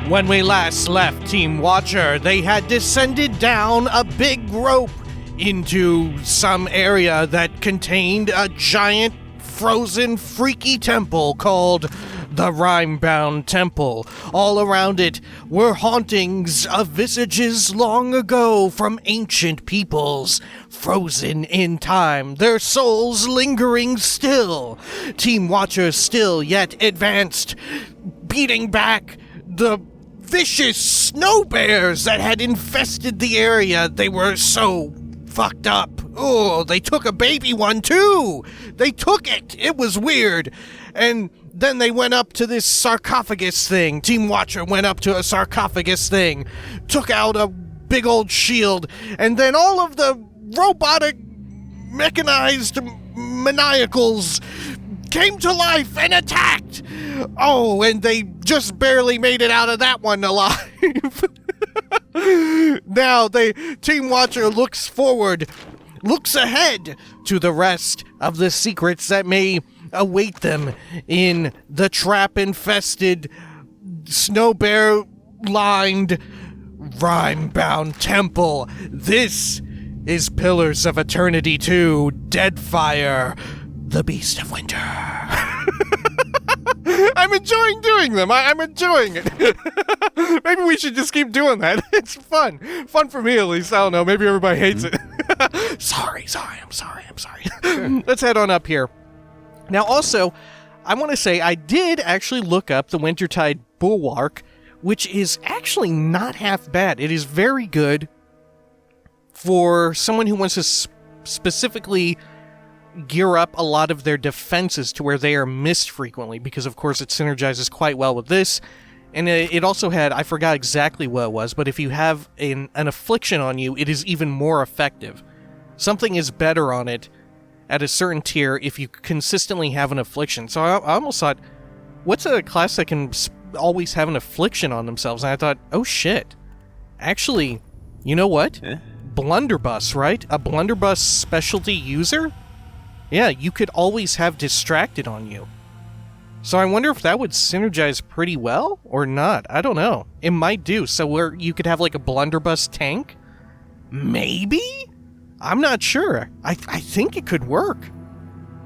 When we last left Team Watcher, they had descended down a big rope into some area that contained a giant, frozen, freaky temple called the Rimebound Temple. All around it were hauntings of visages long ago from ancient peoples, frozen in time, their souls lingering still. Team Watcher still yet advanced, beating back the vicious snow bears that had infested the area. They were so fucked up. Oh, they took a baby one too. They took it. It was weird. And then they went up to this sarcophagus thing. Team Watcher went up to a sarcophagus thing, took out a big old shield, and then all of the robotic, mechanized maniacals came to life and attacked. Oh, and they just barely made it out of that one alive. Now, Team Watcher looks forward, looks ahead to the rest of the secrets that may await them in the trap-infested, snow bear-lined Rimebound Temple. This is Pillars of Eternity 2, Deadfire, the Beast of Winter. I'm enjoying doing them. I'm enjoying it. Maybe we should just keep doing that. It's fun. Fun for me, at least. I don't know. Maybe everybody hates it. Sorry. I'm sorry. Sure. Let's head on up here. Now, also, I want to say I did actually look up the Wintertide Bulwark, which is actually not half bad. It is very good for someone who wants to specifically gear up a lot of their defenses to where they are missed frequently, because of course it synergizes quite well with this. And it also had, I forgot exactly what it was, but if you have an affliction on you, it is even more effective. Something is better on it at a certain tier if you consistently have an affliction. So I almost thought, what's a class that can always have an affliction on themselves? And I thought, oh shit. Actually, you know what? Blunderbuss, right? A blunderbuss specialty user? Yeah, you could always have distracted on you. So I wonder if that would synergize pretty well or not. I don't know. It might do. So where you could have like a blunderbuss tank? Maybe? I'm not sure. I think it could work.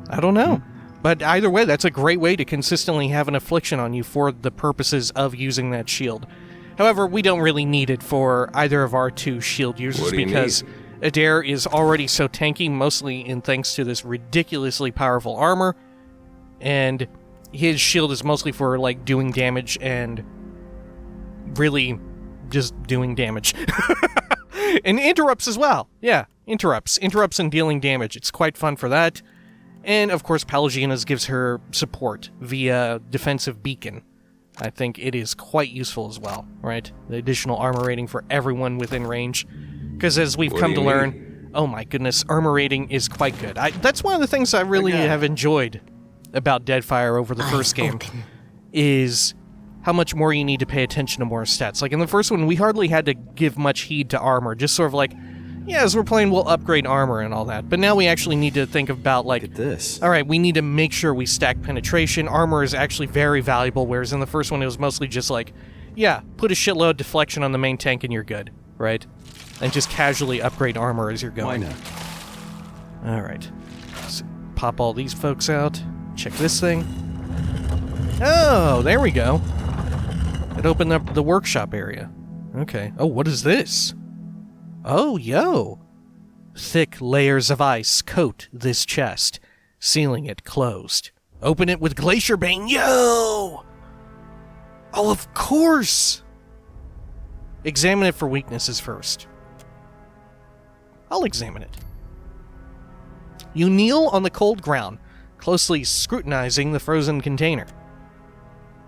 I don't know. But either way, that's a great way to consistently have an affliction on you for the purposes of using that shield. However, we don't really need it for either of our two shield users because Adair is already so tanky, mostly in thanks to this ridiculously powerful armor, and his shield is mostly for like doing damage and really just doing damage. And interrupts as well. Yeah, interrupts and dealing damage. It's quite fun for that. And of course, Pelagiana's gives her support via defensive beacon. I think it is quite useful as well, right? The additional armor rating for everyone within range. Because as we've come to learn, oh my goodness, armor rating is quite good. That's one of the things I really have enjoyed about Deadfire over the first game, is how much more you need to pay attention to more stats. Like in the first one, we hardly had to give much heed to armor, just sort of like, yeah, as we're playing, we'll upgrade armor and all that. But now we actually need to think about, like, look at this. All right, we need to make sure we stack penetration. Armor is actually very valuable, whereas in the first one, it was mostly just like, yeah, put a shitload of deflection on the main tank and you're good, right? And just casually upgrade armor as you're going. Why not? All right. So pop all these folks out. Check this thing. Oh, there we go. It opened up the workshop area. Okay. Oh, what is this? Oh, yo. Thick layers of ice coat this chest, sealing it closed. Open it with Glacier Bane. Yo! Oh, of course! Examine it for weaknesses first. I'll examine it. You kneel on the cold ground, closely scrutinizing the frozen container.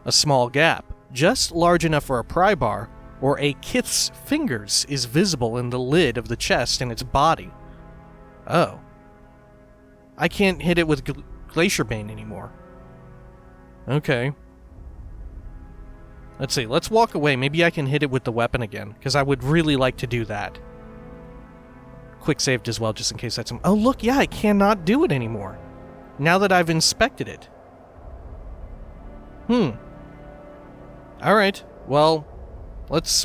A small gap, just large enough for a pry bar, or a kith's fingers, is visible in the lid of the chest and its body. Oh. I can't hit it with Glacier Bane anymore. Okay. Let's see, let's walk away. Maybe I can hit it with the weapon again, because I would really like to do that. Quick saved as well, just in case that's... Oh, look, yeah, I cannot do it anymore. Now that I've inspected it. Alright, well, let's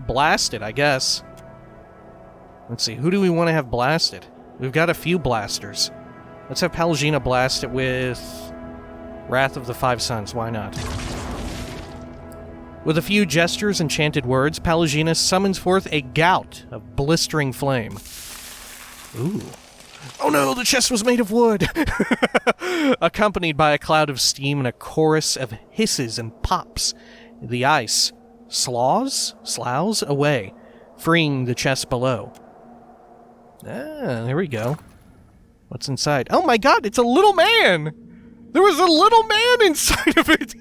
blast it, I guess. Let's see, who do we want to have blasted? We've got a few blasters. Let's have Pallegina blast it with Wrath of the Five Suns, why not? With a few gestures and chanted words, Pallegina summons forth a gout of blistering flame. Ooh. Oh no, the chest was made of wood! Accompanied by a cloud of steam and a chorus of hisses and pops. The ice sloughs away, freeing the chest below. Ah, there we go. What's inside? Oh my god, it's a little man! There was a little man inside of it!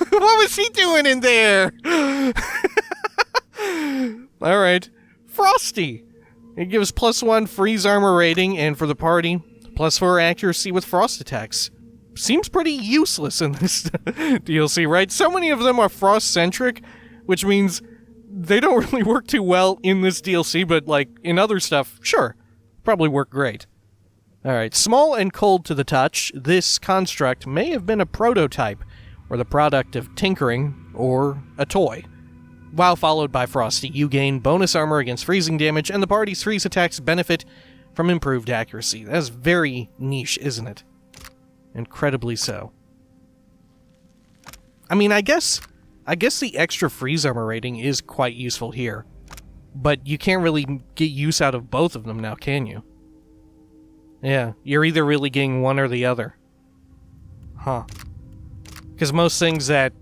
What was he doing in there? Alright. Frosty! It gives +1 freeze armor rating, and for the party, +4 accuracy with frost attacks. Seems pretty useless in this DLC, right? So many of them are frost-centric, which means they don't really work too well in this DLC, but, like, in other stuff, sure. Probably work great. Alright, small and cold to the touch, this construct may have been a prototype, or the product of tinkering, or a toy. While followed by Frosty, you gain bonus armor against freezing damage, and the party's freeze attacks benefit from improved accuracy. That's very niche, isn't it? Incredibly so. I mean, I guess the extra freeze armor rating is quite useful here. But you can't really get use out of both of them now, can you? Yeah, you're either really getting one or the other. Huh. Because most things that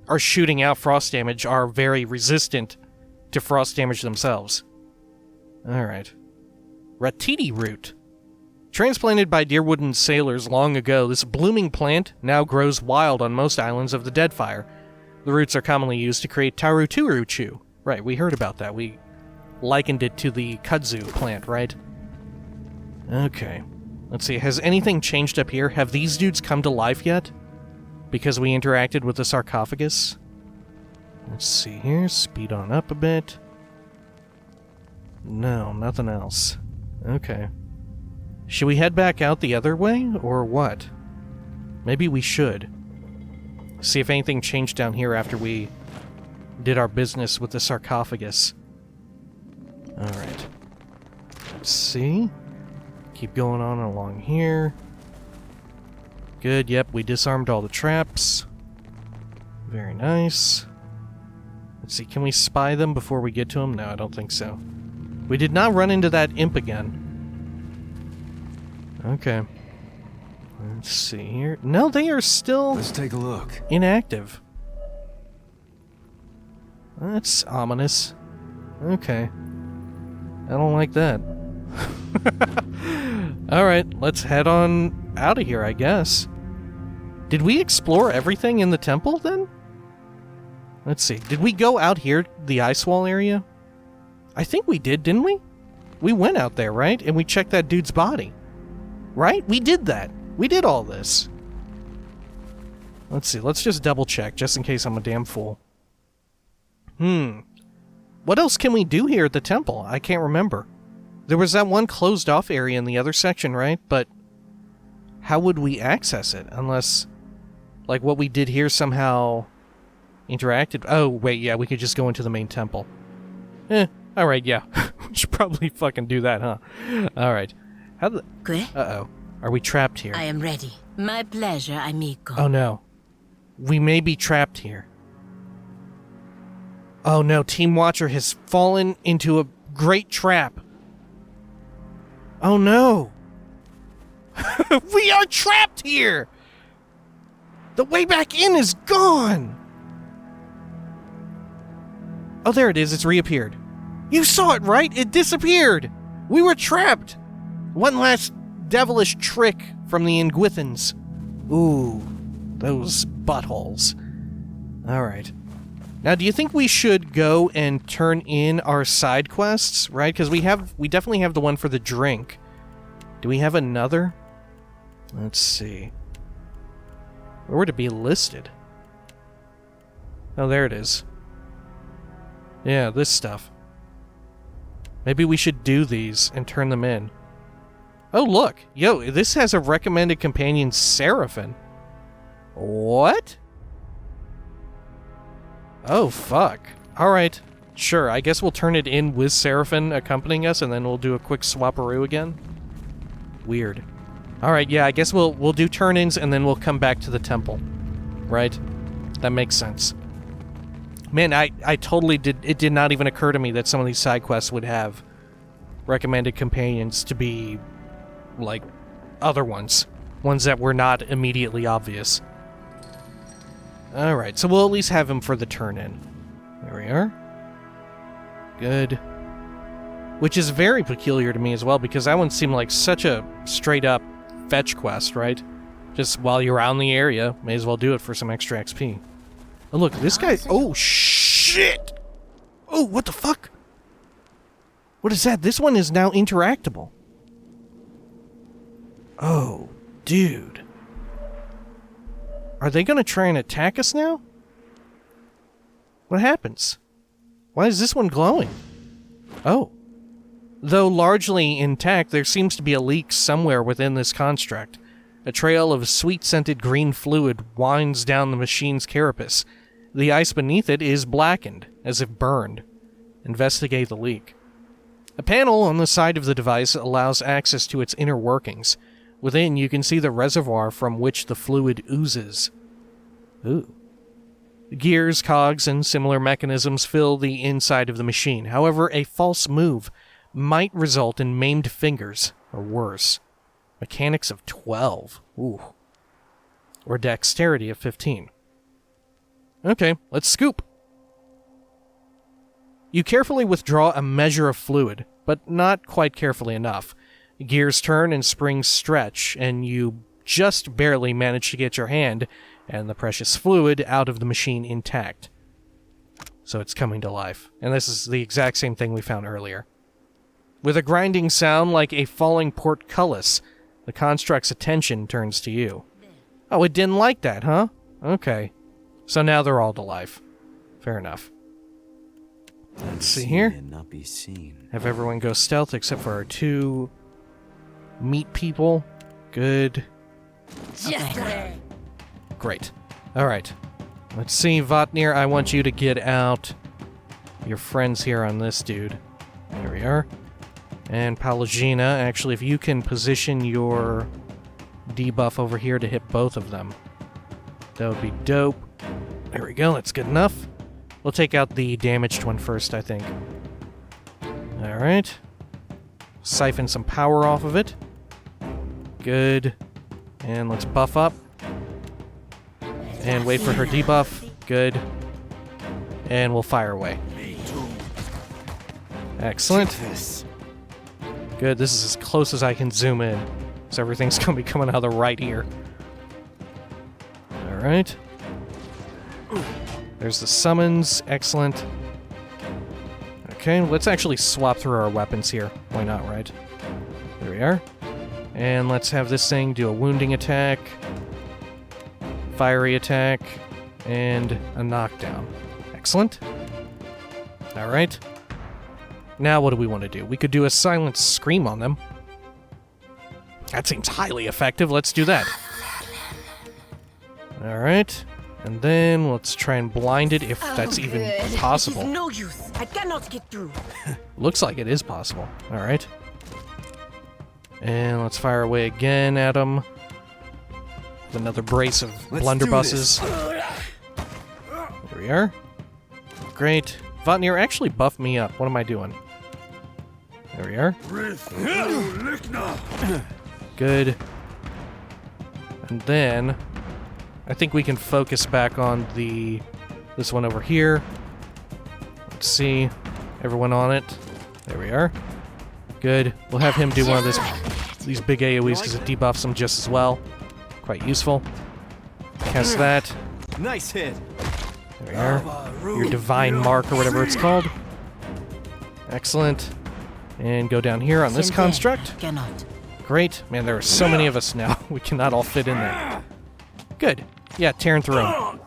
are shooting out frost damage are very resistant to frost damage themselves. Alright. Ratiti root. Transplanted by Deerwooden sailors long ago, this blooming plant now grows wild on most islands of the Deadfire. The roots are commonly used to create Taruturu Chew. Right, we heard about that. We likened it to the kudzu plant, right? Okay. Let's see, has anything changed up here? Have these dudes come to life yet? Because we interacted with the sarcophagus? Let's see here, speed on up a bit. No, nothing else. Okay. Should we head back out the other way, or what? Maybe we should. See if anything changed down here after we did our business with the sarcophagus. Alright. Let's see. Keep going on along here. Good, yep, we disarmed all the traps. Very nice. Let's see, can we spy them before we get to them? No, I don't think so. We did not run into that imp again. Okay. Let's see here. No, they are still... Let's take a look. Inactive. That's ominous. Okay. I don't like that. Alright, let's head on out of here, I guess. Did we explore everything in the temple, then? Let's see. Did we go out here, the ice wall area? I think we did, didn't we? We went out there, right? And we checked that dude's body. Right? We did that. We did all this. Let's see. Let's just double check, just in case I'm a damn fool. What else can we do here at the temple? I can't remember. There was that one closed off area in the other section, right? But how would we access it? Unless, like, what we did here somehow interacted... Oh, wait, yeah, we could just go into the main temple. Alright, yeah. We should probably fucking do that, huh? Alright. How the... Uh-oh. Are we trapped here? I am ready. My pleasure, amigo. Oh, no. We may be trapped here. Oh, no. Team Watcher has fallen into a great trap. Oh, no. We are trapped here! The way back in is gone! Oh, there it is. It's reappeared. You saw it, right? It disappeared! We were trapped! One last devilish trick from the Ingwithans. Ooh, those buttholes. Alright. Now, do you think we should go and turn in our side quests, right? Because we definitely have the one for the drink. Do we have another? Let's see. Where would it be listed? Oh, there it is. Yeah, this stuff. Maybe we should do these and turn them in. Oh, look. Yo, this has a recommended companion, Seraphim. What? Oh, fuck. Alright. Sure, I guess we'll turn it in with Seraphim accompanying us, and then we'll do a quick swapperoo again. Weird. Alright, yeah, I guess we'll do turn-ins, and then we'll come back to the temple. Right? That makes sense. Man, I totally did... It did not even occur to me that some of these side quests would have recommended companions to be, like, other ones. Ones that were not immediately obvious. Alright, so we'll at least have him for the turn-in. There we are. Good. Which is very peculiar to me as well, because that one seemed like such a straight-up fetch quest, right? Just while you're around the area, may as well do it for some extra XP. Oh, look, this guy... Oh, shit! Oh, what the fuck? What is that? This one is now interactable. Oh, dude. Are they gonna try and attack us now? What happens? Why is this one glowing? Oh. Though largely intact, there seems to be a leak somewhere within this construct. A trail of sweet-scented green fluid winds down the machine's carapace. The ice beneath it is blackened, as if burned. Investigate the leak. A panel on the side of the device allows access to its inner workings. Within, you can see the reservoir from which the fluid oozes. Ooh. Gears, cogs, and similar mechanisms fill the inside of the machine. However, a false move might result in maimed fingers, or worse. Mechanics of 12. Ooh. Or dexterity of 15. Okay, let's scoop. You carefully withdraw a measure of fluid, but not quite carefully enough. Gears turn and springs stretch, and you just barely manage to get your hand and the precious fluid out of the machine intact. So it's coming to life. And this is the exact same thing we found earlier. With a grinding sound like a falling portcullis, the construct's attention turns to you. Oh, it didn't like that, huh? Okay. So now they're all to life. Fair enough. Let's see here. And not be seen. Have everyone go stealth except for our two meat people. Good. Great. Alright. Let's see, Vytmadh, I want you to get out your friends here on this dude. There we are. And Palagina, actually, if you can position your debuff over here to hit both of them, that would be dope. There we go, that's good enough. We'll take out the damaged one first, I think. Alright. Siphon some power off of it. Good. And let's buff up. And wait for her debuff. Good. And we'll fire away. Excellent. Good, this is as close as I can zoom in. So everything's going to be coming out of the right ear. Alright. There's the summons. Excellent. Okay, let's actually swap through our weapons here. Why not, right? There we are. And let's have this thing do a wounding attack, fiery attack, and a knockdown. Excellent. Alright. Now what do we want to do? We could do a silent scream on them. That seems highly effective. Let's do that. Alright. And then let's try and blind it if that's even possible. It is no use. I cannot get through. Looks like it is possible. Alright. And let's fire away again at him. With another brace of blunderbusses. There we are. Great. Vytmadh, actually buff me up. What am I doing? There we are. Good. And then I think we can focus back on this one over here. Let's see. Everyone on it. There we are. Good. We'll have him do one of these big AoEs because it debuffs him just as well. Quite useful. Cast that. Nice hit. There we are. Your divine mark or whatever it's called. Excellent. And go down here on this construct. Cannot. Great. Man, there are so many of us now. We cannot all fit in there. Good. Yeah, tearing through them.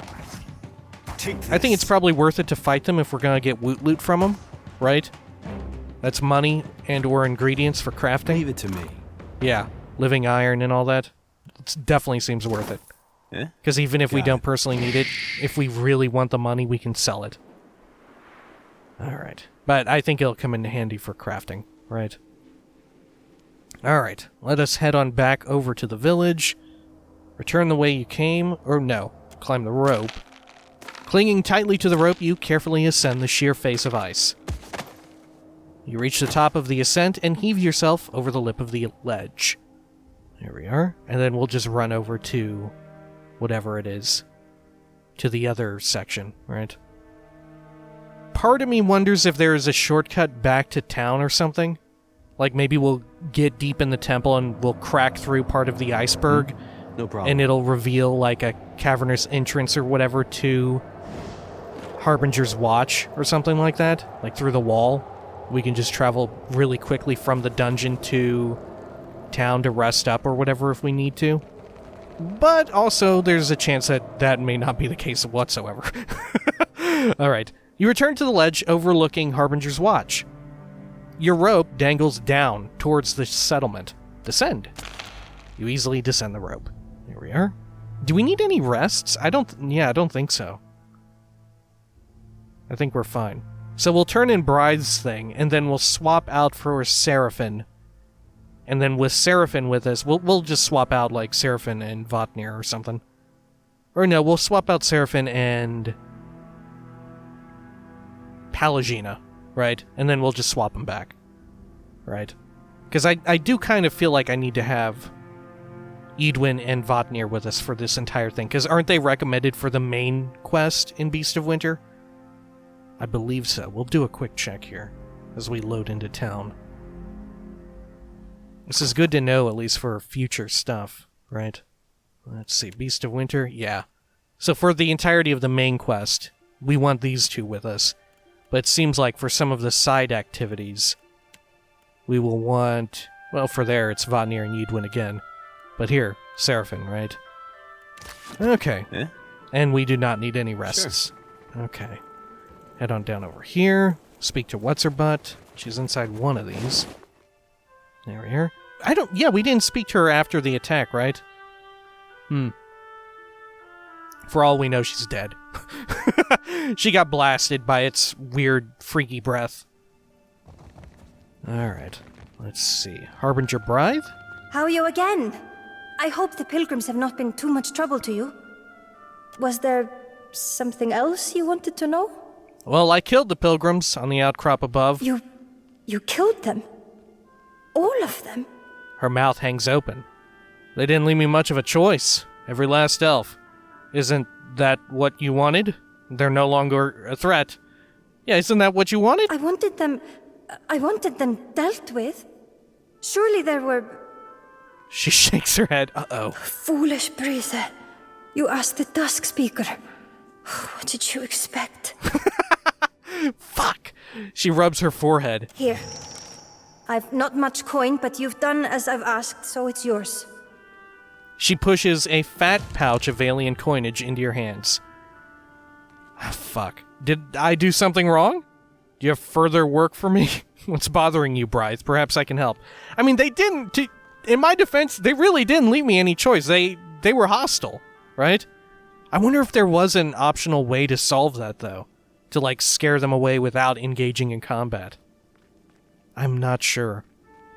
I think it's probably worth it to fight them if we're going to get woot loot from them, right? That's money and or ingredients for crafting. Leave it to me. Yeah, living iron and all that. It definitely seems worth it. Yeah? Because even if we Got don't it. personally need it, if we really want the money, we can sell it. Alright. But I think it'll come in handy for crafting, right? Alright, let us head on back over to the village. Return the way you came, or no, climb the rope. Clinging tightly to the rope, you carefully ascend the sheer face of ice. You reach the top of the ascent and heave yourself over the lip of the ledge. There we are. And then we'll just run over to whatever it is. To the other section, right? Part of me wonders if there is a shortcut back to town or something. Like maybe we'll get deep in the temple and we'll crack through part of the iceberg. No problem. And it'll reveal like a cavernous entrance or whatever to Harbinger's Watch or something like that. Like through the wall. We can just travel really quickly from the dungeon to town to rest up or whatever if we need to. But also there's a chance that that may not be the case whatsoever. Alright. You return to the ledge overlooking Harbinger's Watch. Your rope dangles down towards the settlement. Descend. You easily descend the rope. Here we are. Do we need any rests? I don't think so. I think we're fine. So we'll turn in Bride's thing, and then we'll swap out for Seraphin. And then with Seraphin with us, we'll just swap out like Seraphin and Vytmadh or something. Or no, we'll swap out Seraphin and Palagina, right? And then we'll just swap them back, right? Because I do kind of feel like I need to have Edwin and Vytmadh with us for this entire thing, because aren't they recommended for the main quest in Beast of Winter? I believe so. We'll do a quick check here as we load into town. This is good to know, at least for future stuff, right? Let's see, Beast of Winter, yeah. So for the entirety of the main quest, we want these two with us. But it seems like for some of the side activities, we will want... Well, for there, it's Vytmadh and Edwin again. But here, Seraphin, right? Okay. Yeah? And we do not need any rests. Sure. Okay. Head on down over here. Speak to What's-Her-Butt. She's inside one of these. There we are. Yeah, we didn't speak to her after the attack, right? For all we know, she's dead. She got blasted by its weird, freaky breath. Alright. Let's see. Harbinger Bride? How are you again? I hope the pilgrims have not been too much trouble to you. Was there something else you wanted to know? Well, I killed the pilgrims on the outcrop above. You killed them? All of them? Her mouth hangs open. They didn't leave me much of a choice. Every last elf. Isn't that what you wanted? They're no longer a threat. Yeah, isn't that what you wanted? I wanted them dealt with. Surely there were... She shakes her head. Uh-oh. Foolish Brise. You asked the Dusk Speaker. What did you expect? Fuck! She rubs her forehead. Here. I've not much coin, but you've done as I've asked, so it's yours. She pushes a fat pouch of alien coinage into your hands. Fuck. Did I do something wrong? Do you have further work for me? What's bothering you, Brythe? Perhaps I can help. I mean, they didn't... In my defense, they really didn't leave me any choice. They were hostile, right? I wonder if there was an optional way to solve that, though. To, like, scare them away without engaging in combat. I'm not sure.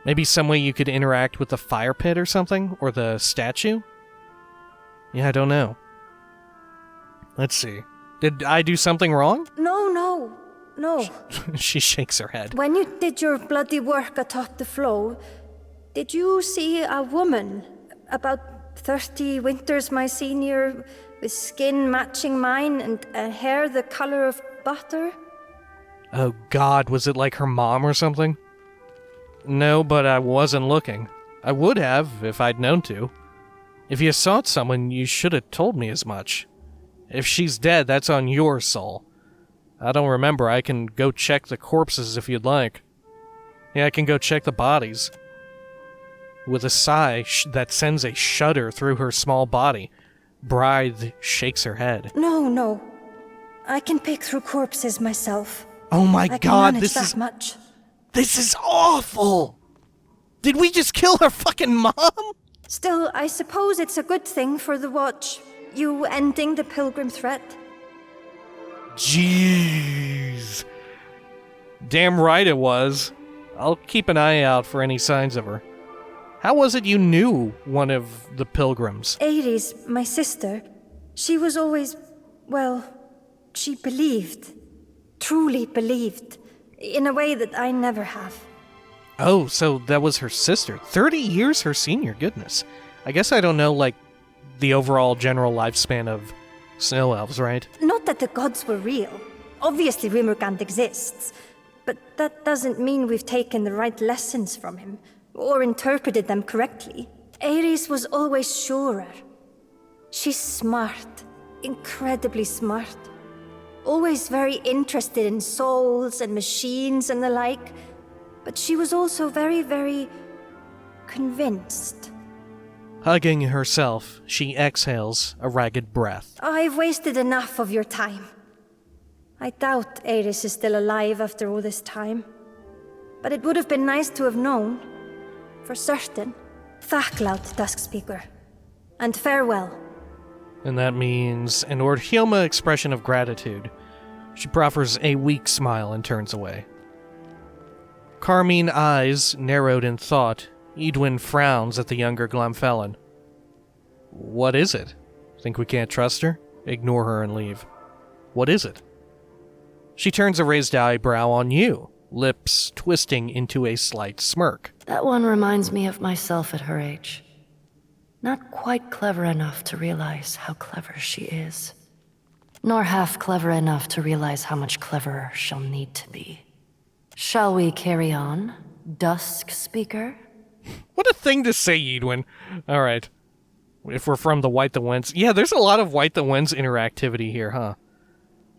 Maybe some way you could interact with the fire pit or something? Or the statue? Yeah, I don't know. Let's see. Did I do something wrong? No. She shakes her head. When you did your bloody work atop the flow, did you see a woman, about 30 winters my senior, with skin matching mine and hair the color of butter? Oh god, was it like her mom or something? No, but I wasn't looking. I would have, if I'd known to. If you sought someone, you should have told me as much. If she's dead, that's on your soul. I don't remember. I can go check the corpses if you'd like. Yeah, I can go check the bodies. With a sigh that sends a shudder through her small body, Brythe shakes her head. No. I can pick through corpses myself. Oh my god, this is much. This is awful! Did we just kill her fucking mom? Still, I suppose it's a good thing for the watch. You ending the pilgrim threat? Jeez. Damn right it was. I'll keep an eye out for any signs of her. How was it you knew one of the pilgrims? Ares, my sister, she was always, well, she believed. Truly believed. In a way that I never have. Oh, so that was her sister. 30 years her senior, goodness. I guess I don't know, like, the overall general lifespan of snow elves, right? Not that the gods were real. Obviously Rimmergand exists. But that doesn't mean we've taken the right lessons from him, or interpreted them correctly. Ares was always surer. She's smart. Incredibly smart. Always very interested in souls and machines and the like. But she was also very, very convinced. Hugging herself, she exhales a ragged breath. I've wasted enough of your time. I doubt Ares is still alive after all this time. But it would have been nice to have known. For certain. Thaklout, Duskspeaker. And farewell. And that means an Ordhilma expression of gratitude. She proffers a weak smile and turns away. Carmine eyes narrowed in thought, Edwin frowns at the younger Glamfellan. What is it? Think we can't trust her? Ignore her and leave. What is it? She turns a raised eyebrow on you, lips twisting into a slight smirk. That one reminds me of myself at her age. Not quite clever enough to realize how clever she is. Nor half clever enough to realize how much cleverer she'll need to be. Shall we carry on, Duskspeaker? What a thing to say, Edwin. Alright. If we're from the White the Winds. Yeah, there's a lot of White the Winds interactivity here, huh?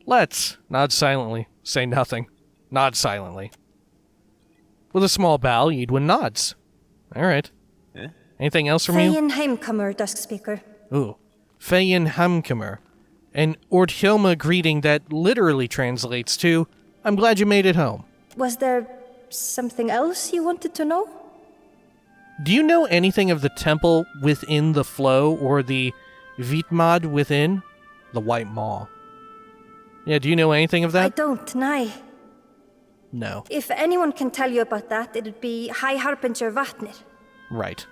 Let's nod silently. Say nothing. Nod silently. With a small bow, Edwin nods. Alright. Eh? Anything else from you? Feyen Heimcomer, Duskspeaker. Ooh. Feyen Heimcomer. An Ordhilma greeting that literally translates to, I'm glad you made it home. Was there something else you wanted to know? Do you know anything of the temple within the flow, or the Vytmadh within? The White Maw. Yeah, do you know anything of I that? don't, nay. No. If anyone can tell you about that, it'd be High Harbinger Vytmadh. Right.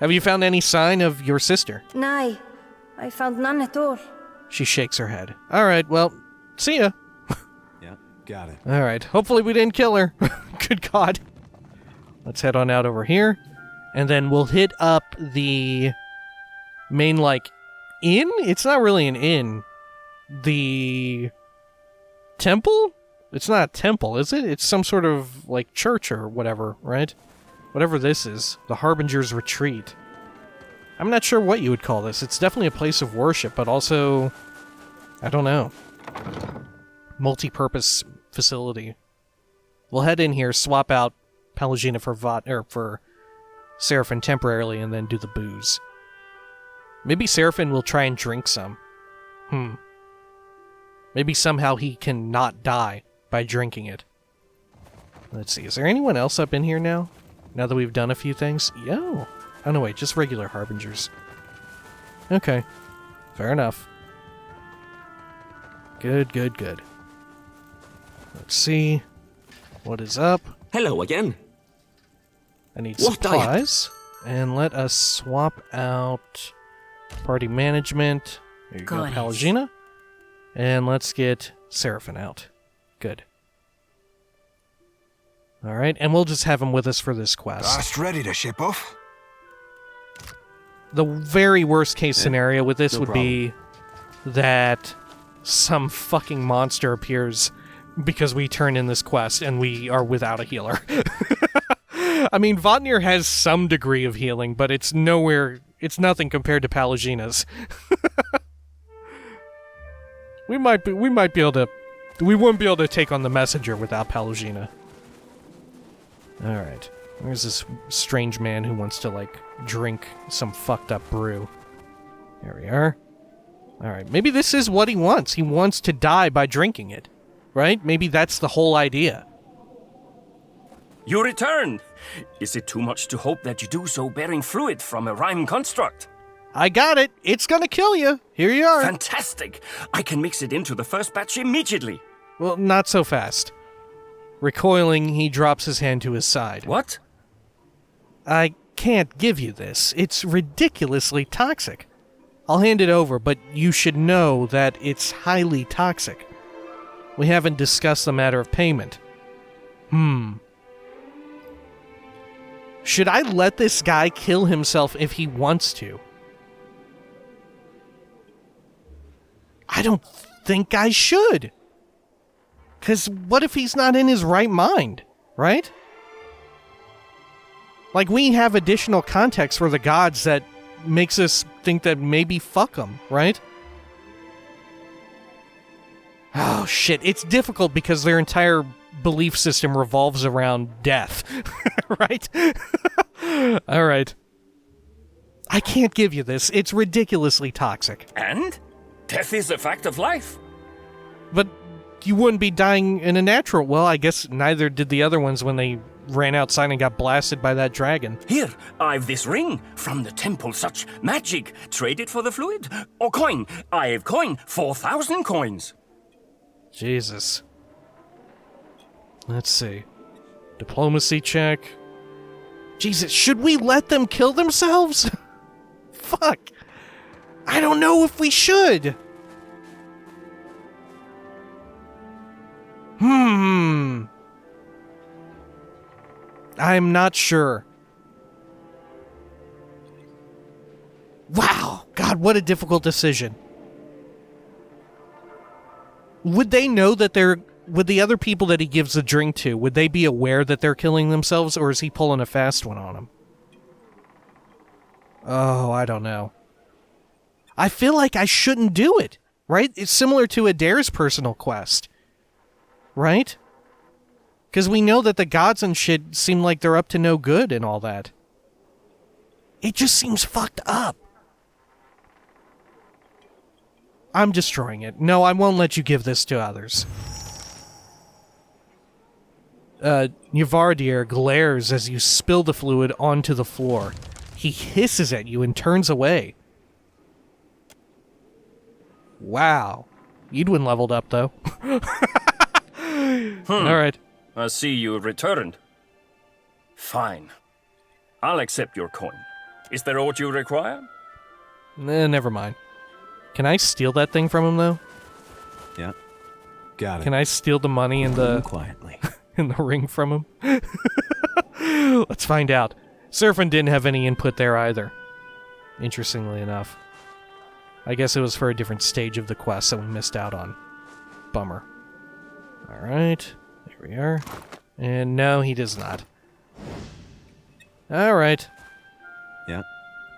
Have you found any sign of your sister? Nay, I found none at all. She shakes her head. Alright, well, see ya. Yeah, got it. Alright, hopefully we didn't kill her. Good God. Let's head on out over here. And then we'll hit up the main, like, inn? It's not really an inn. The temple? It's not a temple, is it? It's some sort of, like, church or whatever, right? Whatever this is. The Harbingers Retreat. I'm not sure what you would call this. It's definitely a place of worship, but also, I don't know. Multi-purpose facility. We'll head in here, swap out Pallegina for Seraphin temporarily, and then do the booze. Maybe Seraphin will try and drink some. Maybe somehow he can not die by drinking it. Let's see, is there anyone else up in here now? Now that we've done a few things? Yo! Oh no, wait, just regular Harbingers. Okay. Fair enough. Good, good, good. Let's see. What is up? Hello again. I need What supplies. And let us swap out party management. There you go, Goodies. Pallegina. And let's get Seraphin out. Good. Alright, and we'll just have him with us for this quest. Just ready to ship off? The very worst case scenario with this no would be that some fucking monster appears because we turn in this quest and we are without a healer. I mean, Vatnir has some degree of healing, but it's nothing compared to Pallegina's. we wouldn't be able to take on the messenger without Pallegina. Alright. There's this strange man who wants to, like, drink some fucked up brew. There we are. Alright, maybe this is what he wants. He wants to die by drinking it. Right? Maybe that's the whole idea. You return! Is it too much to hope that you do so bearing fluid from a rhyme construct? I got it. It's gonna kill you. Here you are. Fantastic! I can mix it into the first batch immediately. Well, not so fast. Recoiling, he drops his hand to his side. What? I can't give you this. It's ridiculously toxic. I'll hand it over, but you should know that it's highly toxic. We haven't discussed the matter of payment. Should I let this guy kill himself if he wants to? I don't think I should. 'Cause what if he's not in his right mind, right? Like, we have additional context for the gods that makes us think that maybe fuck them, right? Oh, shit. It's difficult because their entire belief system revolves around death, right? All right. I can't give you this. It's ridiculously toxic. And? Death is a fact of life. But you wouldn't be dying in a natural... Well, I guess neither did the other ones when they ran outside and got blasted by that dragon. Here, I've this ring from the temple. Such magic. Trade it for the fluid. Or coin. I've coin. 4,000 coins. Jesus. Let's see. Diplomacy check. Jesus, should we let them kill themselves? Fuck. I don't know if we should. I'm not sure. Wow. God, what a difficult decision. Would they know that would the other people that he gives the drink to, would they be aware that they're killing themselves, or is he pulling a fast one on them? Oh, I don't know. I feel like I shouldn't do it, right? It's similar to Adair's personal quest, right? Because we know that the gods and shit seem like they're up to no good and all that. It just seems fucked up. I'm destroying it. No, I won't let you give this to others. Yvardir glares as you spill the fluid onto the floor. He hisses at you and turns away. Wow. Edwin leveled up, though. Alright. I see you returned. Fine. I'll accept your coin. Is there aught you require? Never mind. Can I steal that thing from him, though? Yeah. Got it. Can I steal the money and the... Quietly. in the ring from him? Let's find out. Seraphin didn't have any input there either. Interestingly enough. I guess it was for a different stage of the quest that we missed out on. Bummer. Alright. There we are. And no, he does not. Alright. Yeah.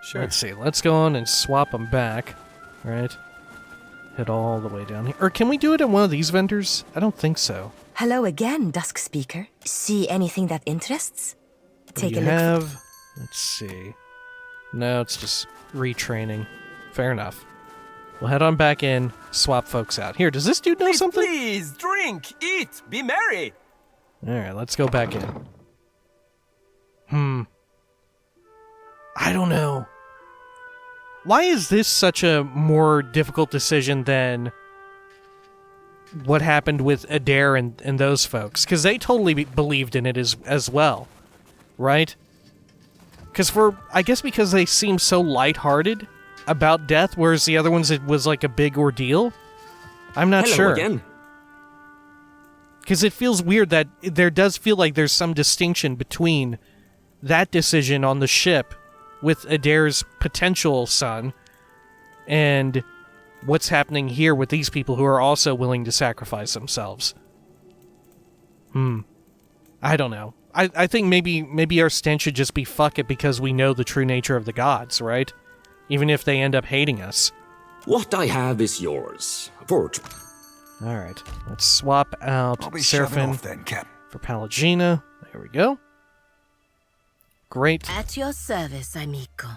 Sure. Let's see. Let's go on and swap them back. Right. Head all the way down here. Or can we do it at one of these vendors? I don't think so. Hello again, Dusk Speaker. See anything that interests? Take a You look. have... Let's see. No, it's just retraining. Fair enough. We'll head on back in, swap folks out. Here, does this dude know something? Please, drink, eat, be merry. Alright, let's go back in. I don't know. Why is this such a more difficult decision than what happened with Adair and those folks? Because they totally believed in it as well, right? I guess because they seem so lighthearted about death, whereas the other ones, it was like a big ordeal. I'm not Hello sure. again. Because it feels weird that there does feel like there's some distinction between that decision on the ship with Adair's potential son and what's happening here with these people who are also willing to sacrifice themselves. I don't know. I think maybe our stance should just be fuck it because we know the true nature of the gods, right? Even if they end up hating us. What I have is yours. Vort. Alright, let's swap out I'll be shoving Seraphin off then, Cap. for Pallegina. There we go. Great. At your service, amico.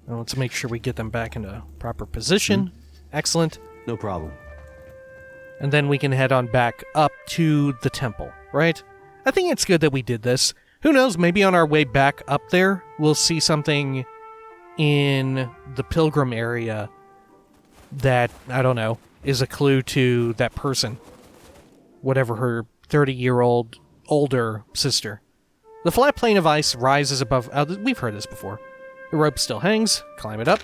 Now let's make sure we get them back into proper position. Excellent. No problem. And then we can head on back up to the temple, right? I think it's good that we did this. Who knows, maybe on our way back up there, we'll see something in the pilgrim area that, I don't know, is a clue to that person. Whatever her 30-year-old older sister. The flat plane of ice rises above... we've heard this before. The rope still hangs. Climb it up.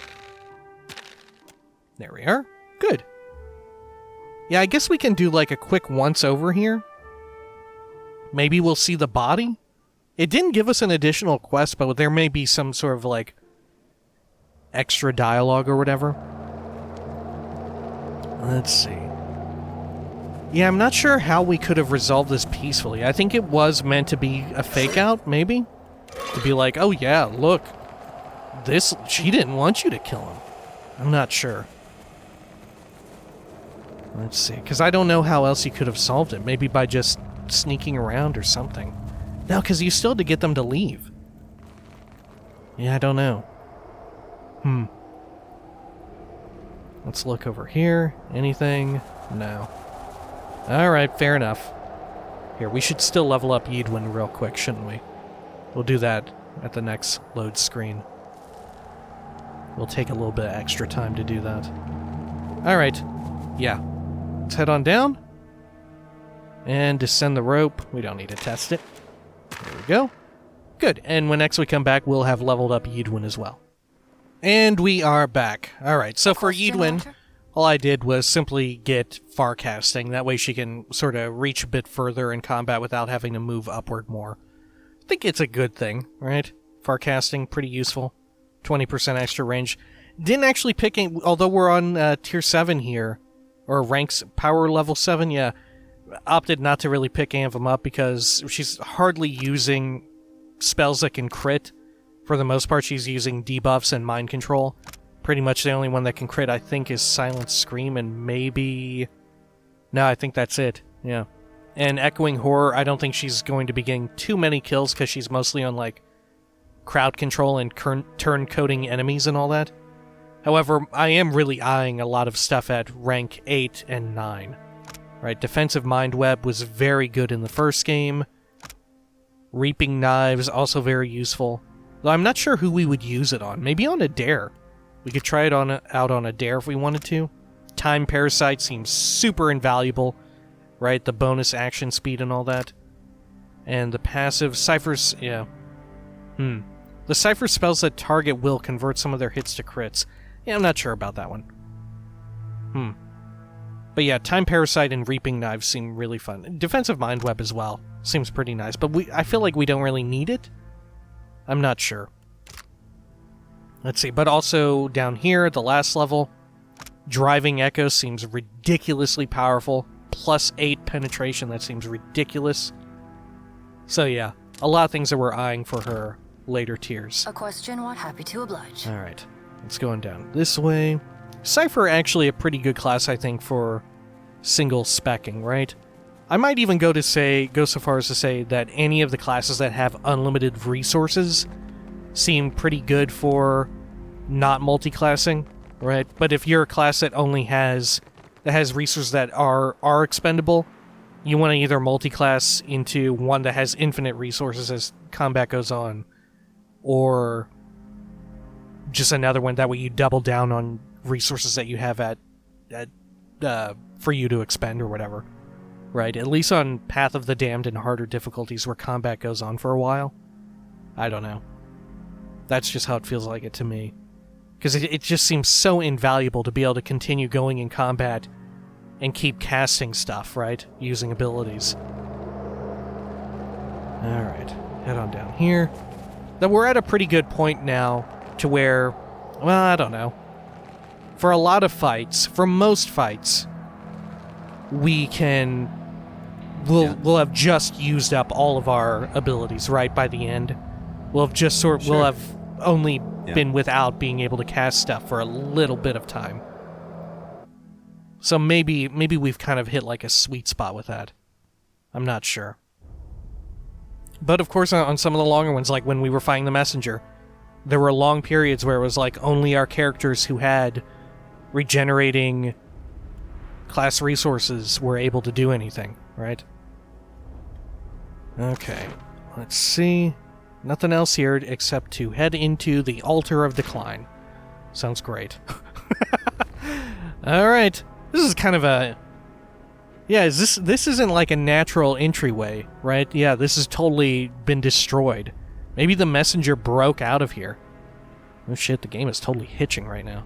There we are. Good. Yeah, I guess we can do like a quick once-over here. Maybe we'll see the body? It didn't give us an additional quest, but there may be some sort of like extra dialogue or whatever. Let's see. Yeah, I'm not sure how we could have resolved this peacefully. I think it was meant to be a fake out, maybe? To be like, oh yeah, look. She didn't want you to kill him. I'm not sure. Let's see, because I don't know how else you could have solved it. Maybe by just sneaking around or something. No, because you still had to get them to leave. Yeah, I don't know. Let's look over here. Anything? No. Alright, fair enough. Here, we should still level up Edelen real quick, shouldn't we? We'll do that at the next load screen. We'll take a little bit of extra time to do that. Alright. Yeah. Let's head on down. And descend the rope. We don't need to test it. There we go. Good. And when next we come back, we'll have leveled up Edelen as well. And we are back. Alright, so for Edelen, all I did was simply get farcasting. That way she can sort of reach a bit further in combat without having to move upward more. I think it's a good thing, right? Farcasting, pretty useful. 20% extra range. Didn't actually pick any, although we're on tier 7 here, or ranks power level 7, yeah, opted not to really pick any of them up because she's hardly using spells that can crit. For the most part, she's using debuffs and mind control. Pretty much the only one that can crit, I think, is Silent Scream, and maybe... No, I think that's it, yeah. And Echoing Horror, I don't think she's going to be getting too many kills because she's mostly on, like, crowd control and turn-coding enemies and all that. However, I am really eyeing a lot of stuff at rank 8 and 9. Right, Defensive Mind Web was very good in the first game. Reaping Knives, also very useful. Though I'm not sure who we would use it on. Maybe on a dare. We could try it out on a dare if we wanted to. Time Parasite seems super invaluable. Right, the bonus action speed and all that. And the passive Cypher's... yeah. The Cypher spells that target will convert some of their hits to crits. Yeah, I'm not sure about that one. But yeah, Time Parasite and Reaping Knives seem really fun. Defensive Mind Web as well. Seems pretty nice, but I feel like we don't really need it. I'm not sure. Let's see, but also down here at the last level, Driving Echo seems ridiculously powerful. Plus 8 penetration, that seems ridiculous. So yeah, a lot of things that we're eyeing for her later tiers. A question, what? Happy to oblige. Alright, let's go on down this way. Cypher actually a pretty good class, I think, for single specking, right? I might even go so far as to say that any of the classes that have unlimited resources seem pretty good for not multi-classing, right? But if you're a class that only has resources that are expendable, you want to either multi-class into one that has infinite resources as combat goes on, or just another one that way you double down on resources that you have for you to expend or whatever. Right, at least on Path of the Damned and harder difficulties where combat goes on for a while. I don't know. That's just how it feels like it to me. Because it just seems so invaluable to be able to continue going in combat and keep casting stuff, right? Using abilities. Alright, head on down here. Then we're at a pretty good point now to where, well, I don't know. For a lot of fights, for most fights, we'll have just used up all of our abilities, right, by the end. We'll have only been without being able to cast stuff for a little bit of time. So maybe we've kind of hit like a sweet spot with that. I'm not sure. But of course on some of the longer ones, like when we were fighting the Messenger, there were long periods where it was like only our characters who had regenerating class resources were able to do anything, right? Okay, let's see. Nothing else here except to head into the Altar of Decline. Sounds great. Alright. This is kind of a... Yeah, this isn't like a natural entryway, right? Yeah, this has totally been destroyed. Maybe the messenger broke out of here. Oh shit, the game is totally hitching right now.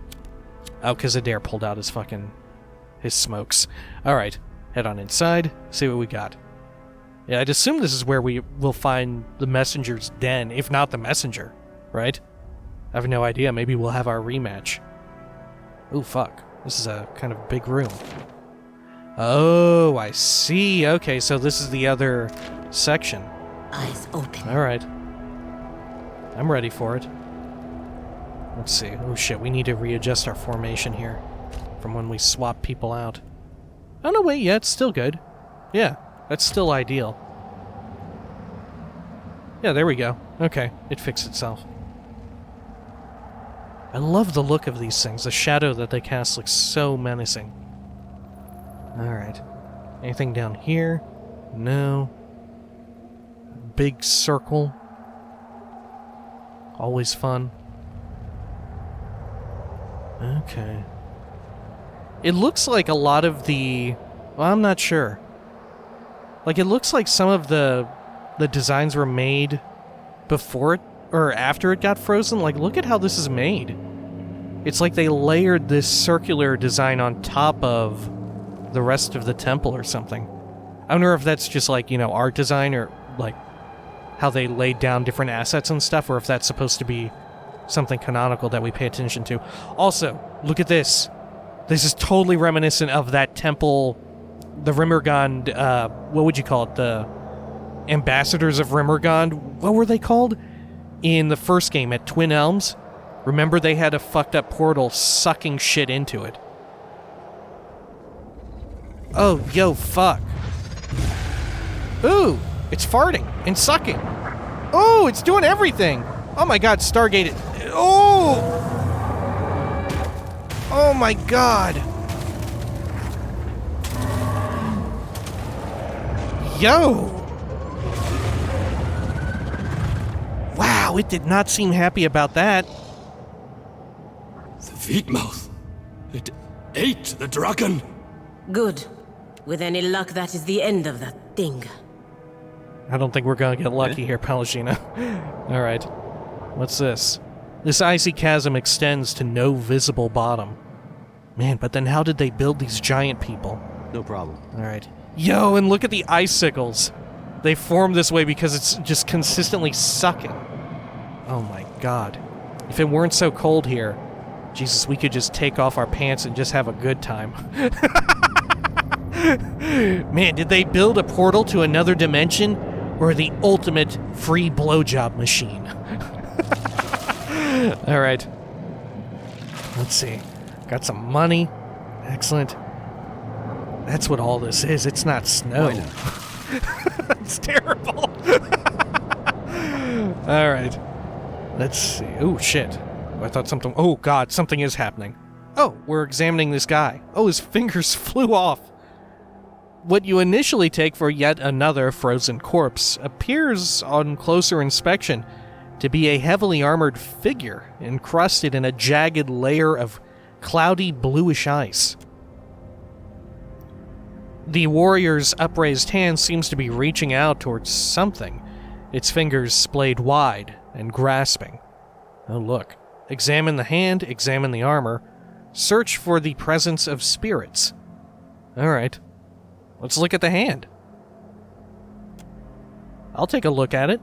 Oh, because Adair pulled out his smokes. Alright, head on inside, see what we got. Yeah, I'd assume this is where we will find the messenger's den, if not the messenger, right? I have no idea, maybe we'll have our rematch. Oh fuck, this is a kind of big room. Oh, I see. Okay, so this is the other section. Eyes open. Alright. I'm ready for it. Let's see. Oh shit, we need to readjust our formation here from when we swap people out. Oh no, wait, yeah, it's still good. Yeah, that's still ideal. Yeah, there we go. Okay, it fixed itself. I love the look of these things. The shadow that they cast looks so menacing. Alright. Anything down here? No. Big circle. Always fun. Okay. It looks like a lot of the... Well, I'm not sure. Like, it looks like some of the designs were made before it, or after it got frozen. Like, look at how this is made. It's like they layered this circular design on top of the rest of the temple or something. I wonder if that's just like, art design or like how they laid down different assets and stuff, or if that's supposed to be something canonical that we pay attention to. Also, look at this. This is totally reminiscent of that temple, the Rimmergond, what would you call it? The Ambassadors of Rimmergond? What were they called? In the first game at Twin Elms? Remember they had a fucked up portal sucking shit into it. Oh, yo, fuck. Ooh, it's farting and sucking. Oh, it's doing everything. Oh my god, Stargate. Oh! Oh my god. Yo! Wow, it did not seem happy about that. The Vytmadh. It ate the dragon. Good. With any luck, that is the end of that thing. I don't think we're gonna get lucky here, Palagina. Alright. What's this? This icy chasm extends to no visible bottom. Man, but then how did they build these giant people? No problem. Alright. Yo, and look at the icicles. They form this way because it's just consistently sucking. Oh my god. If it weren't so cold here, Jesus, we could just take off our pants and just have a good time. Man, did they build a portal to another dimension or the ultimate free blowjob machine? Alright. Let's see. Got some money. Excellent. That's what all this is. It's not snow. It's terrible. Alright. Let's see. Oh, shit. I thought something... Oh, God, something is happening. Oh, we're examining this guy. Oh, his fingers flew off. What you initially take for yet another frozen corpse appears, on closer inspection, to be a heavily armored figure encrusted in a jagged layer of cloudy bluish ice. The warrior's upraised hand seems to be reaching out towards something, its fingers splayed wide and grasping. Oh, look. Examine the hand, examine the armor, search for the presence of spirits. Alright. Let's look at the hand. I'll take a look at it.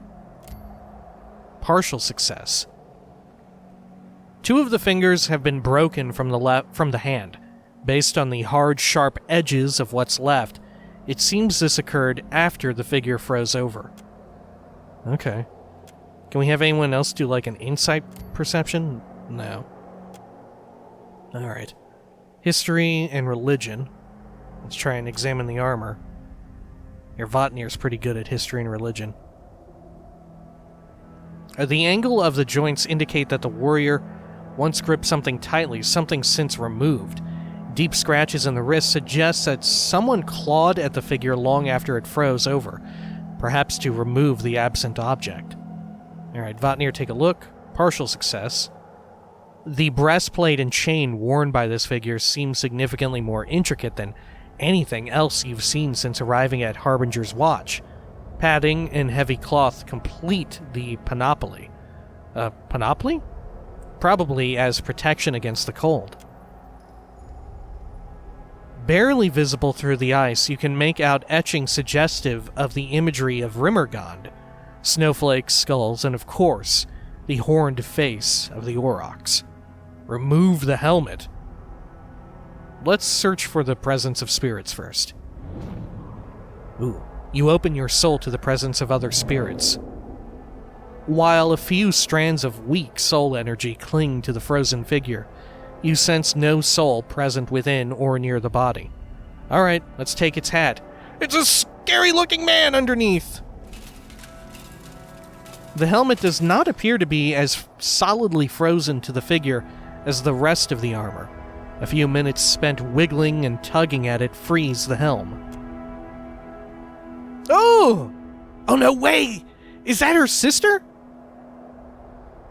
Partial success. Two of the fingers have been broken from the hand. Based on the hard, sharp edges of what's left, it seems this occurred after the figure froze over. Okay. Can we have anyone else do like an insight perception? No. Alright. History and religion. Let's try and examine the armor. Your Votnir's pretty good at history and religion. The angle of the joints indicate that the warrior once gripped something tightly, something since removed. Deep scratches in the wrist suggest that someone clawed at the figure long after it froze over, perhaps to remove the absent object. Alright, Vytmadh, take a look. Partial success. The breastplate and chain worn by this figure seems significantly more intricate than anything else you've seen since arriving at Harbinger's Watch. Padding and heavy cloth complete the panoply. Panoply? Probably as protection against the cold. Barely visible through the ice, you can make out etching suggestive of the imagery of Rimebound, snowflakes, skulls, and of course, the horned face of the Aurochs. Remove the helmet. Let's search for the presence of spirits first. Ooh. You open your soul to the presence of other spirits. While a few strands of weak soul energy cling to the frozen figure, you sense no soul present within or near the body. Alright, let's take its hat. It's a scary-looking man underneath! The helmet does not appear to be as solidly frozen to the figure as the rest of the armor. A few minutes spent wiggling and tugging at it freeze the helm. Oh! Oh no way! Is that her sister?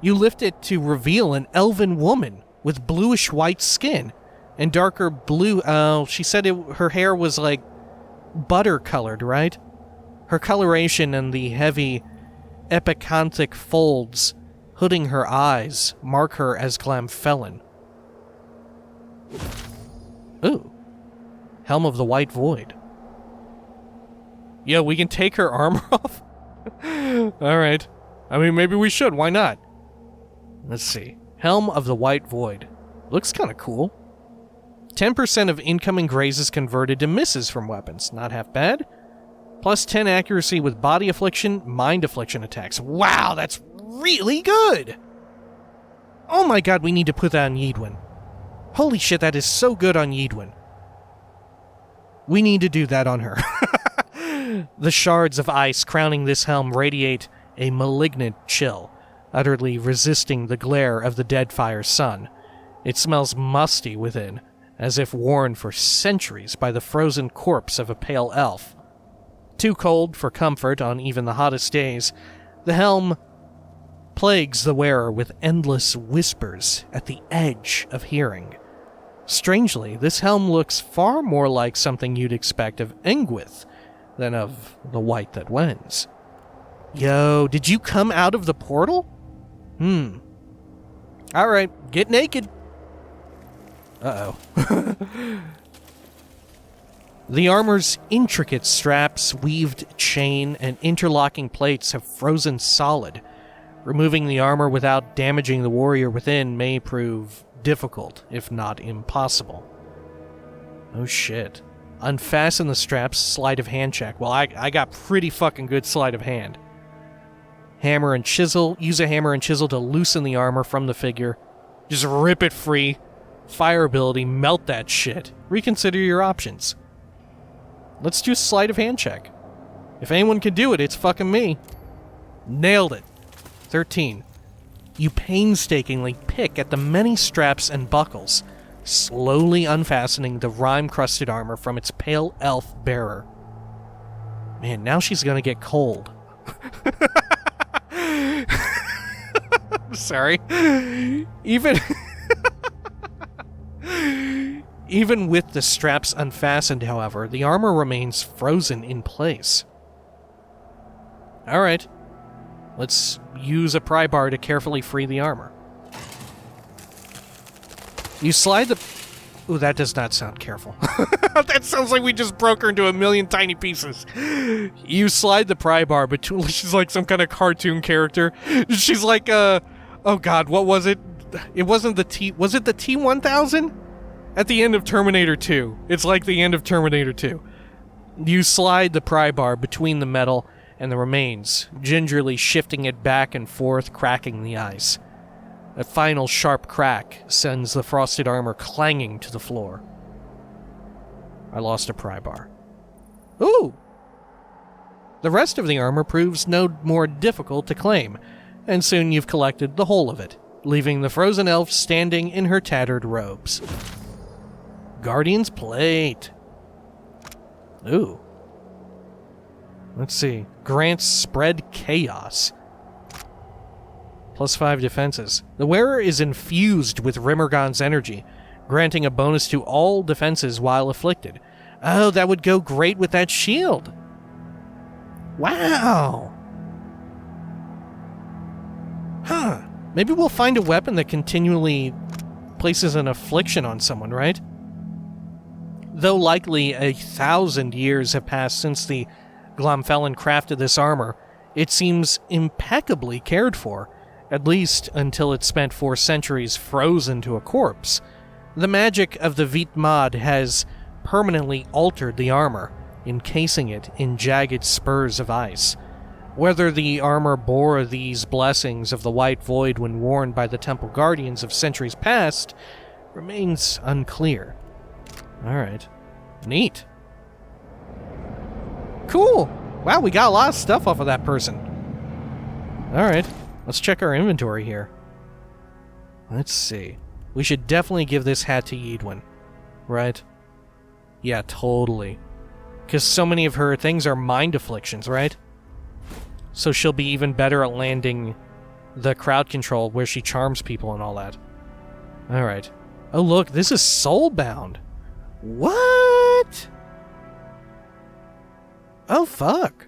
You lift it to reveal an elven woman with bluish-white skin and darker blue... she said her hair was like butter-colored, right? Her coloration and the heavy epicanthic folds hooding her eyes mark her as Glamfelin. Ooh. Helm of the White Void. Yo, we can take her armor off? Alright. I mean, maybe we should. Why not? Let's see. Helm of the White Void. Looks kind of cool. 10% of incoming grazes converted to misses from weapons. Not half bad. Plus 10 accuracy with body affliction, mind affliction attacks. Wow, that's really good! Oh my god, we need to put that on Yidwin. Holy shit, that is so good on Yidwin. We need to do that on her. The shards of ice crowning this helm radiate a malignant chill, utterly resisting the glare of the Deadfire sun. It smells musty within, as if worn for centuries by the frozen corpse of a pale elf. Too cold for comfort on even the hottest days, the helm plagues the wearer with endless whispers at the edge of hearing. Strangely, this helm looks far more like something you'd expect of Engwith than of the White that wins. Yo, did you come out of the portal? Alright, get naked. Uh-oh. The armor's intricate straps, weaved chain, and interlocking plates have frozen solid. Removing the armor without damaging the warrior within may prove difficult, if not impossible. Oh shit. Unfasten the straps, sleight of hand check. Well, I got pretty fucking good sleight of hand. Hammer and chisel. Use a hammer and chisel to loosen the armor from the figure. Just rip it free. Fire ability, melt that shit. Reconsider your options. Let's do a sleight of hand check. If anyone can do it, it's fucking me. Nailed it. 13. You painstakingly pick at the many straps and buckles, slowly unfastening the rime-crusted armor from its pale elf bearer. Man, now she's gonna get cold. I'm sorry. Even with the straps unfastened, however, the armor remains frozen in place. Alright. Let's use a pry bar to carefully free the armor. You slide the... Ooh, that does not sound careful. That sounds like we just broke her into a million tiny pieces. You slide the pry bar between... She's like some kind of cartoon character. She's like, oh god, what was it? It wasn't the T... Was it the T-1000? At the end of Terminator 2. It's like the end of Terminator 2. You slide the pry bar between the metal and the remains, gingerly shifting it back and forth, cracking the ice. A final sharp crack sends the frosted armor clanging to the floor. I lost a pry bar. Ooh! The rest of the armor proves no more difficult to claim, and soon you've collected the whole of it, leaving the frozen elf standing in her tattered robes. Guardian's Plate. Ooh. Let's see. Grants spread chaos. +5 defenses. The wearer is infused with Rimmergon's energy, granting a bonus to all defenses while afflicted. Oh, that would go great with that shield. Wow. Huh. Maybe we'll find a weapon that continually places an affliction on someone, right? Though likely 1,000 years have passed since the Glomfellan crafted this armor, it seems impeccably cared for, at least until it spent 4 centuries frozen to a corpse. The magic of the Vytmadh has permanently altered the armor, encasing it in jagged spurs of ice. Whether the armor bore these blessings of the White Void when worn by the Temple Guardians of centuries past remains unclear. Alright. Neat. Cool! Wow, we got a lot of stuff off of that person. Alright, let's check our inventory here. Let's see. We should definitely give this hat to Edwin. Right? Yeah, totally. Because so many of her things are mind afflictions, right? So she'll be even better at landing the crowd control where she charms people and all that. Alright. Oh look, this is soulbound. What? Oh fuck.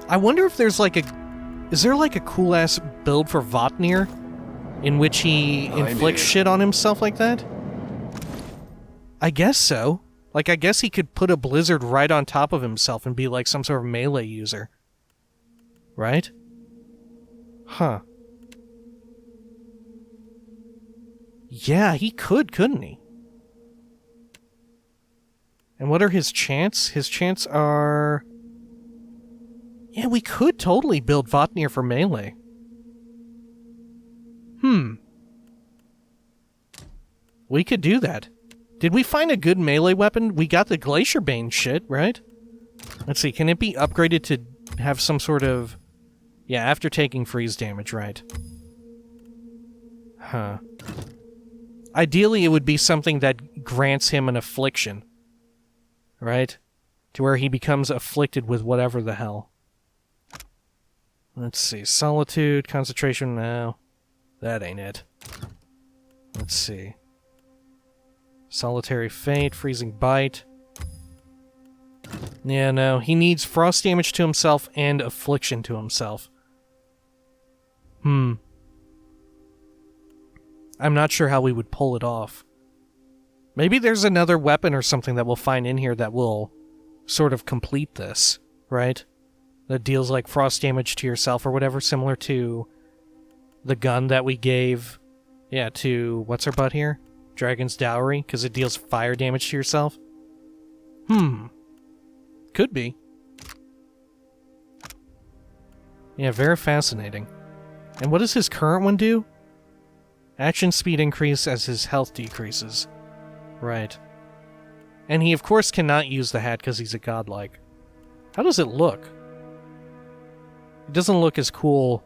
I wonder if there's like a... Is there like a cool ass build for Votnir in which he inflicts shit on himself like that? I guess so. Like, I guess he could put a blizzard right on top of himself and be like some sort of melee user. Right? Huh. Yeah, he could, couldn't he? And what are his chants? His chants are... Yeah, we could totally build Votnir for melee. We could do that. Did we find a good melee weapon? We got the Glacier Bane shit, right? Let's see, can it be upgraded to have some sort of... Yeah, after taking freeze damage, right? Huh. Ideally, it would be something that grants him an affliction. Right? To where he becomes afflicted with whatever the hell. Let's see, Solitude, Concentration, no. That ain't it. Let's see. Solitary Fate, Freezing Bite. Yeah, no. He needs frost damage to himself and affliction to himself. I'm not sure how we would pull it off. Maybe there's another weapon or something that we'll find in here that will sort of complete this, right? That deals like frost damage to yourself or whatever, similar to the gun that we gave, yeah, to, what's her butt here? Dragon's Dowry, because it deals fire damage to yourself? Could be. Yeah, very fascinating. And what does his current one do? Action speed increase as his health decreases. Right. And he, of course, cannot use the hat because he's a godlike. How does it look? It doesn't look as cool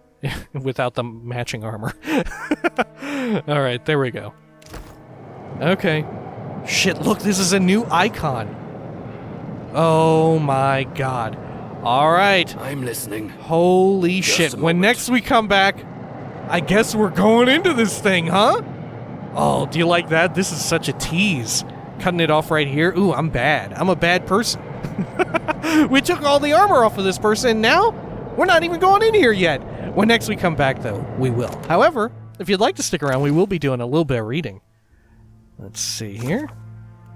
without the matching armor. Alright, there we go. Okay. Shit, look, this is a new icon. Oh my god. Alright. I'm listening. Holy shit. When next we come back, I guess we're going into this thing, huh? Oh, do you like that? This is such a tease. Cutting it off right here. Ooh, I'm bad. I'm a bad person. We took all the armor off of this person, and now we're not even going in here yet. When next we come back, though, we will. However, if you'd like to stick around, we will be doing a little bit of reading. Let's see here.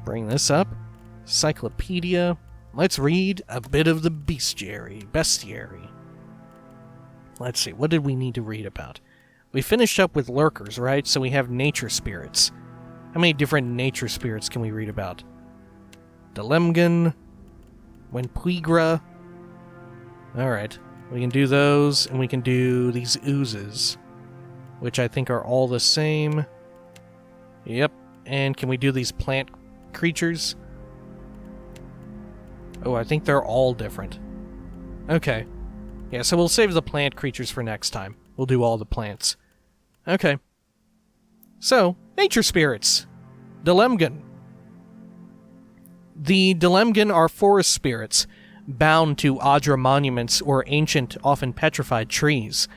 Bring this up. Cyclopedia. Let's read a bit of the bestiary. Let's see, what did we need to read about? We finished up with lurkers, right? So we have nature spirits. How many different nature spirits can we read about? Delemgan, Wenpuigra. Alright, we can do those, and we can do these oozes, which I think are all the same. Yep, and can we do these plant creatures? Oh, I think they're all different. Okay. Yeah, so we'll save the plant creatures for next time. We'll do all the plants. Okay. So, nature spirits. Delemgan. The Delemgan are forest spirits. bound to Adra monuments or ancient, often petrified trees.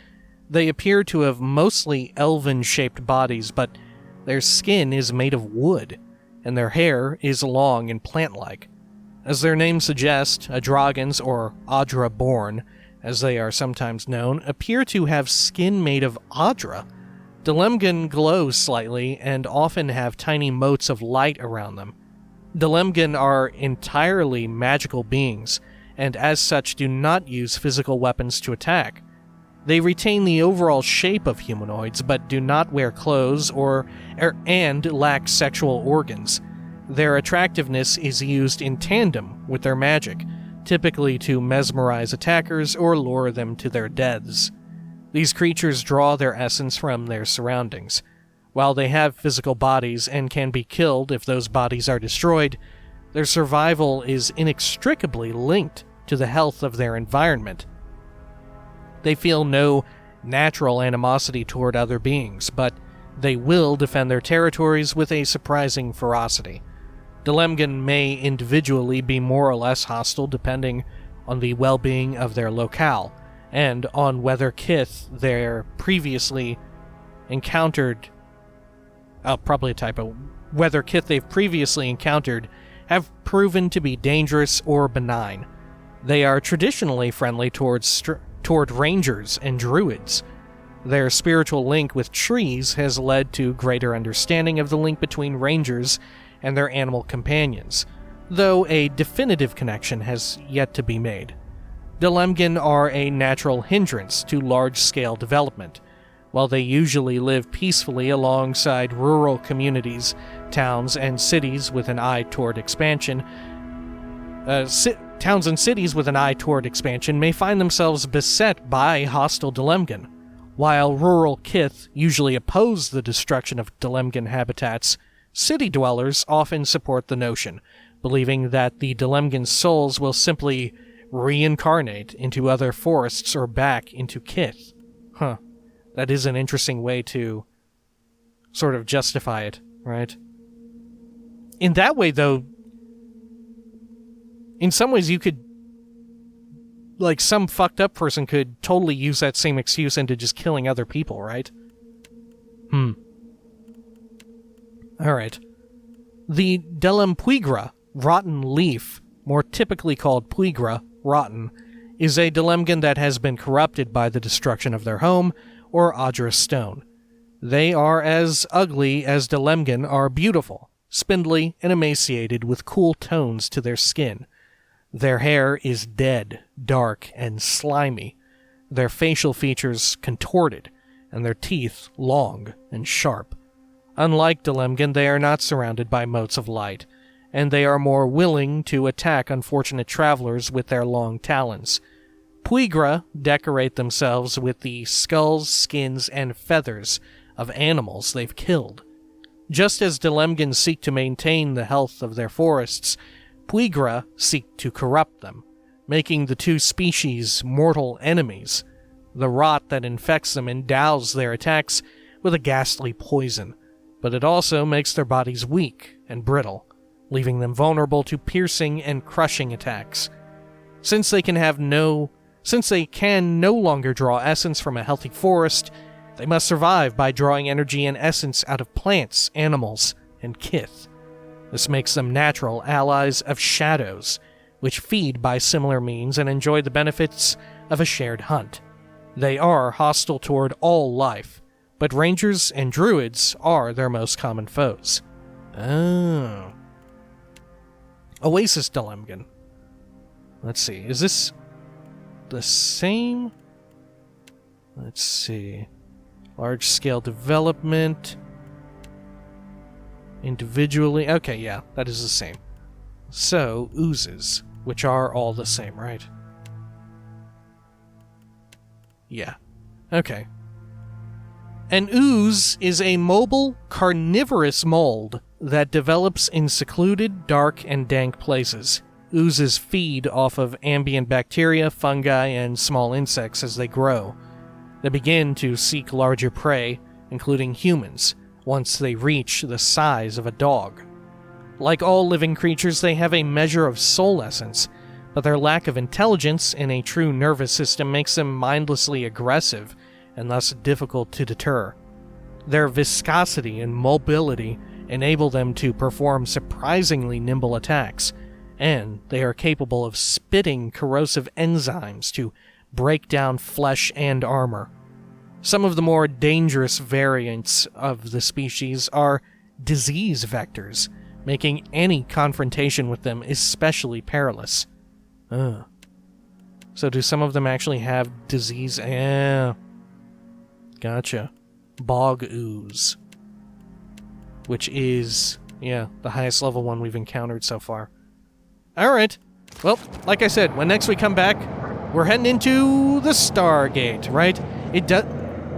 They appear to have mostly elven-shaped bodies, but their skin is made of wood, and their hair is long and plant-like. As their name suggests, Adragans, or Adra-born, as they are sometimes known, appear to have skin made of Adra. Delemgan glow slightly and often have tiny motes of light around them. Delemgan are entirely magical beings, and as such do not use physical weapons to attack. They retain the overall shape of humanoids, but do not wear clothes and lack sexual organs. Their attractiveness is used in tandem with their magic, typically to mesmerize attackers or lure them to their deaths. These creatures draw their essence from their surroundings. While they have physical bodies and can be killed if those bodies are destroyed, their survival is inextricably linked to the health of their environment. They feel no natural animosity toward other beings, but they will defend their territories with a surprising ferocity. Delemgan may individually be more or less hostile depending on the well-being of their locale, and on whether kith they're previously encountered... probably a typo. Whether kith they've previously encountered have proven to be dangerous or benign. They are traditionally friendly toward rangers and druids. Their spiritual link with trees has led to greater understanding of the link between rangers and their animal companions, though a definitive connection has yet to be made. Delemgan are a natural hindrance to large-scale development. While they usually live peacefully alongside rural communities, towns, and cities with an eye toward expansion, towns and cities with an eye toward expansion may find themselves beset by hostile Delemgan. While rural kith usually oppose the destruction of Delemgan habitats, city dwellers often support the notion, believing that the Delemgan souls will simply reincarnate into other forests or back into kith. That is an interesting way to sort of justify it, right? In that way, though, in some ways you could, like, some fucked up person could totally use that same excuse into just killing other people, right? Alright. The Delempuigra, rotten leaf, more typically called Puigra, rotten, is a Delemgan that has been corrupted by the destruction of their home, or Adra stone. They are as ugly as Delemgan are beautiful, spindly and emaciated with cool tones to their skin. Their hair is dead, dark, and slimy, their facial features contorted, and their teeth long and sharp. Unlike Delemgan, they are not surrounded by motes of light, and they are more willing to attack unfortunate travelers with their long talons. Puigra decorate themselves with the skulls, skins, and feathers of animals they've killed. Just as Delemgan seek to maintain the health of their forests, Puigra seek to corrupt them, making the two species mortal enemies. The rot that infects them endows their attacks with a ghastly poison, but it also makes their bodies weak and brittle, leaving them vulnerable to piercing and crushing attacks. Since they can no longer draw essence from a healthy forest, they must survive by drawing energy and essence out of plants, animals, and kith. This makes them natural allies of shadows, which feed by similar means and enjoy the benefits of a shared hunt. They are hostile toward all life, but rangers and druids are their most common foes. Oh. Oasis Delemgan. Let's see, is this the same? Let's see. Large-scale development. Individually. Okay, yeah, that is the same. So, oozes, which are all the same, right? Yeah. Okay. An ooze is a mobile, carnivorous mold that develops in secluded, dark, and dank places. Oozes feed off of ambient bacteria, fungi, and small insects as they grow. They begin to seek larger prey, including humans, once they reach the size of a dog. Like all living creatures, they have a measure of soul essence, but their lack of intelligence and a true nervous system makes them mindlessly aggressive and thus difficult to deter. Their viscosity and mobility enable them to perform surprisingly nimble attacks, and they are capable of spitting corrosive enzymes to break down flesh and armor. Some of the more dangerous variants of the species are disease vectors, making any confrontation with them especially perilous. So do some of them actually have disease? Gotcha. Bog ooze. Which is, the highest level one we've encountered so far. Alright. Well, like I said, when next we come back, we're heading into the Stargate, right?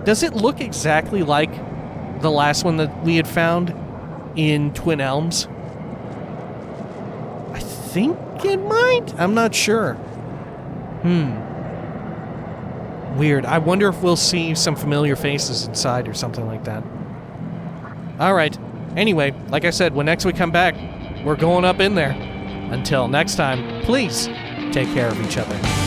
Does it look exactly like the last one that we had found in Twin Elms? I think it might? I'm not sure. Weird. I wonder if we'll see some familiar faces inside or something like that. Alright. Anyway, like I said, when next we come back, we're going up in there. Until next time, please take care of each other.